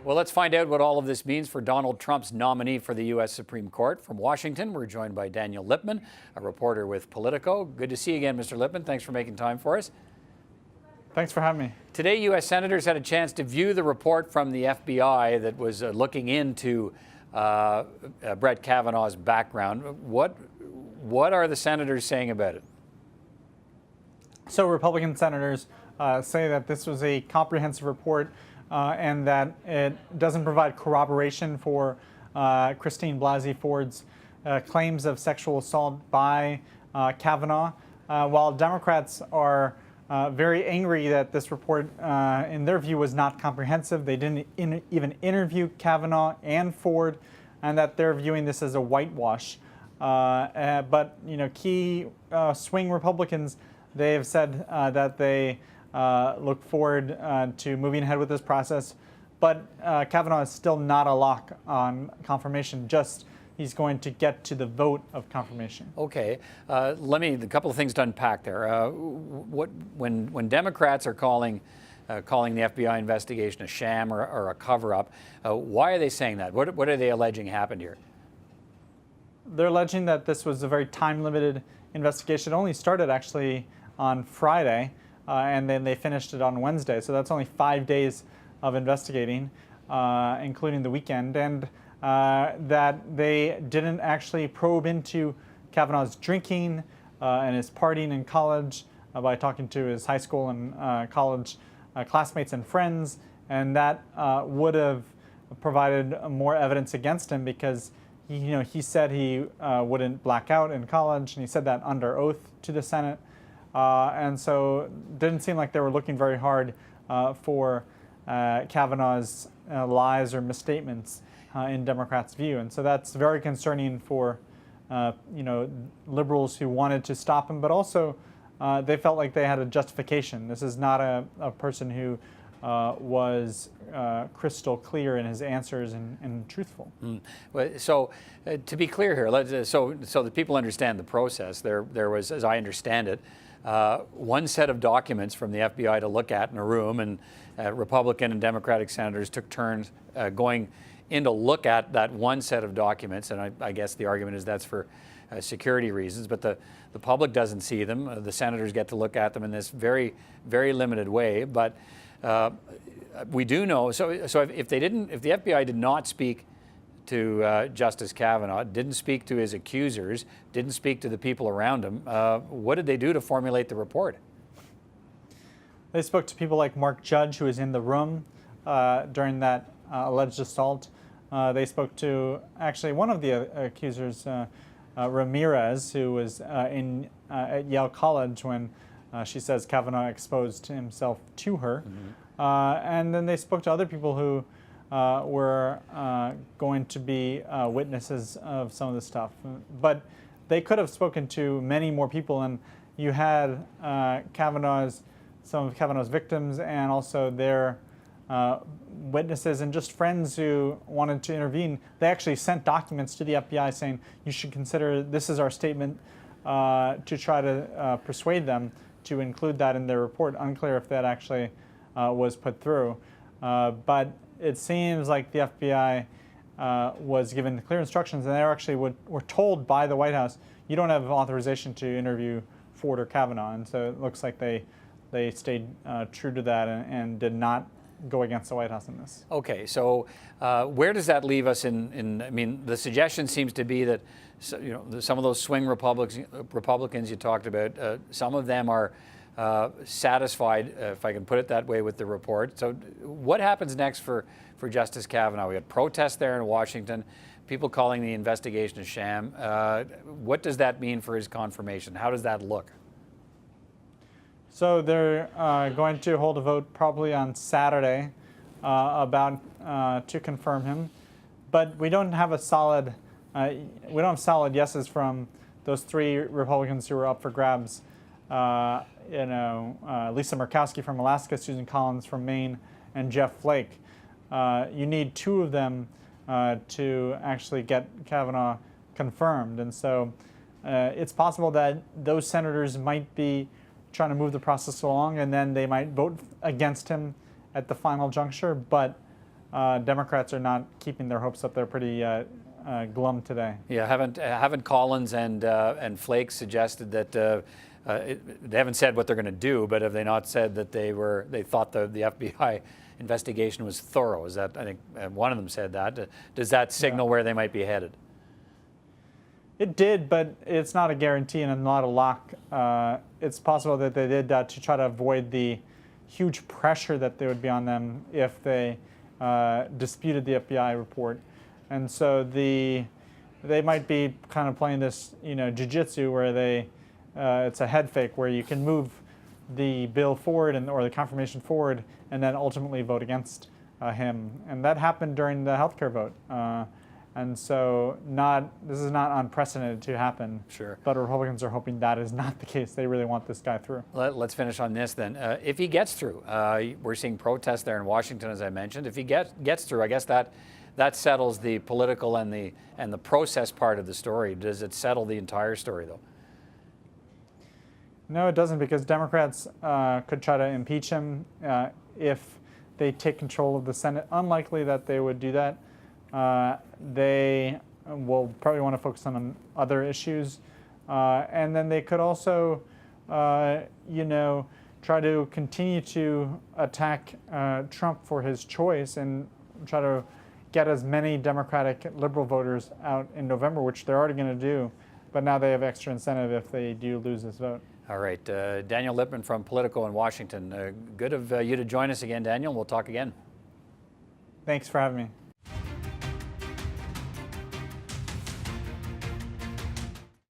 Well, let's find out what all of this means for Donald Trump's nominee for the U.S. Supreme Court. From Washington, we're joined by Daniel Lippman, a reporter with Politico. Good to see you again, Mr. Lippman. Thanks for making time for us. Thanks for having me. Today, U.S. senators had a chance to view the report from the FBI that was looking into Brett Kavanaugh's background. What are the senators saying about it? So Republican senators say that this was a comprehensive report and that it doesn't provide corroboration for Christine Blasey Ford's claims of sexual assault by Kavanaugh, while Democrats are very angry that this report, in their view, was not comprehensive. They didn't even interview Kavanaugh and Ford, and that they're viewing this as a whitewash. But key swing Republicans, they have said that they look forward to moving ahead with this process. But Kavanaugh is still not a lock on confirmation, just he's going to get to the vote of confirmation. Okay. A couple of things to unpack there. When Democrats are calling the FBI investigation a sham or a cover-up, why are they saying that? What are they alleging happened here? They're alleging that this was a very time-limited investigation. It only started actually on Friday, and then they finished it on Wednesday. So that's only 5 days of investigating, including the weekend, and that they didn't actually probe into Kavanaugh's drinking and his partying in college by talking to his high school and college classmates and friends, and that would have provided more evidence against him because he said he wouldn't black out in college, and he said that under oath to the Senate. And so it didn't seem like they were looking very hard for Kavanaugh's lies or misstatements in Democrats' view. And so that's very concerning for liberals who wanted to stop him, but also they felt like they had a justification. This is not a person who was crystal clear in his answers and truthful. Well, so to be clear here, so that people understand the process, there was, as I understand it, one set of documents from the FBI to look at in a room, and Republican and Democratic senators took turns going in to look at that one set of documents, and I guess the argument is that's for security reasons, but the public doesn't see them. The senators get to look at them in this very, very limited way, but we do know, so if the FBI did not speak to Justice Kavanaugh, didn't speak to his accusers, didn't speak to the people around him, what did they do to formulate the report? They spoke to people like Mark Judge, who was in the room during that alleged assault. They spoke to actually one of the accusers, Ramirez, who was at Yale College when she says Kavanaugh exposed himself to her. Mm-hmm. And then they spoke to other people who were going to be witnesses of some of this stuff. But they could have spoken to many more people, and you had some of Kavanaugh's victims and also their witnesses and just friends who wanted to intervene. They actually sent documents to the FBI saying, you should consider, this is our statement, to try to persuade them to include that in their report. Unclear if that actually was put through. But it seems like the FBI was given clear instructions, and they actually were told by the White House, you don't have authorization to interview Ford or Kavanaugh. And so it looks like they stayed true to that and did not go against the White House in this. Okay, so where does that leave us I mean, the suggestion seems to be that some of those swing Republicans you talked about, some of them are satisfied, if I can put it that way, with the report. So what happens next for Justice Kavanaugh? We had protests there in Washington, people calling the investigation a sham. What does that mean for his confirmation? How does that look? So they're going to hold a vote probably on Saturday to confirm him, but we don't have solid yeses from those three Republicans who were up for grabs. Lisa Murkowski from Alaska, Susan Collins from Maine, and Jeff Flake. You need two of them to actually get Kavanaugh confirmed, and so it's possible that those senators might be trying to move the process along, and then they might vote against him at the final juncture. But Democrats are not keeping their hopes up. They're pretty glum today. Yeah, haven't Collins and Flake suggested that they haven't said what they're going to do, but have they not said that they thought the FBI investigation was thorough? Is that, I think one of them said that. Does that signal where they might be headed? It did, but it's not a guarantee and not a lock. It's possible that they did that to try to avoid the huge pressure that there would be on them if they disputed the FBI report. And so they might be kind of playing this, jiu-jitsu where it's a head fake where you can move the bill forward or the confirmation forward and then ultimately vote against him. And that happened during the healthcare vote. And so this is not unprecedented to happen. Sure. But Republicans are hoping that is not the case. They really want this guy through. Let's finish on this then. If he gets through, we're seeing protests there in Washington, as I mentioned. If he gets through, I guess that settles the political and the process part of the story. Does it settle the entire story, though? No, it doesn't, because Democrats could try to impeach him if they take control of the Senate. Unlikely that they would do that. They will probably want to focus on other issues. And then they could also, try to continue to attack Trump for his choice and try to get as many Democratic liberal voters out in November, which they're already going to do. But now they have extra incentive if they do lose this vote. All right. Daniel Lippman from Politico in Washington. Good of you to join us again, Daniel. We'll talk again. Thanks for having me.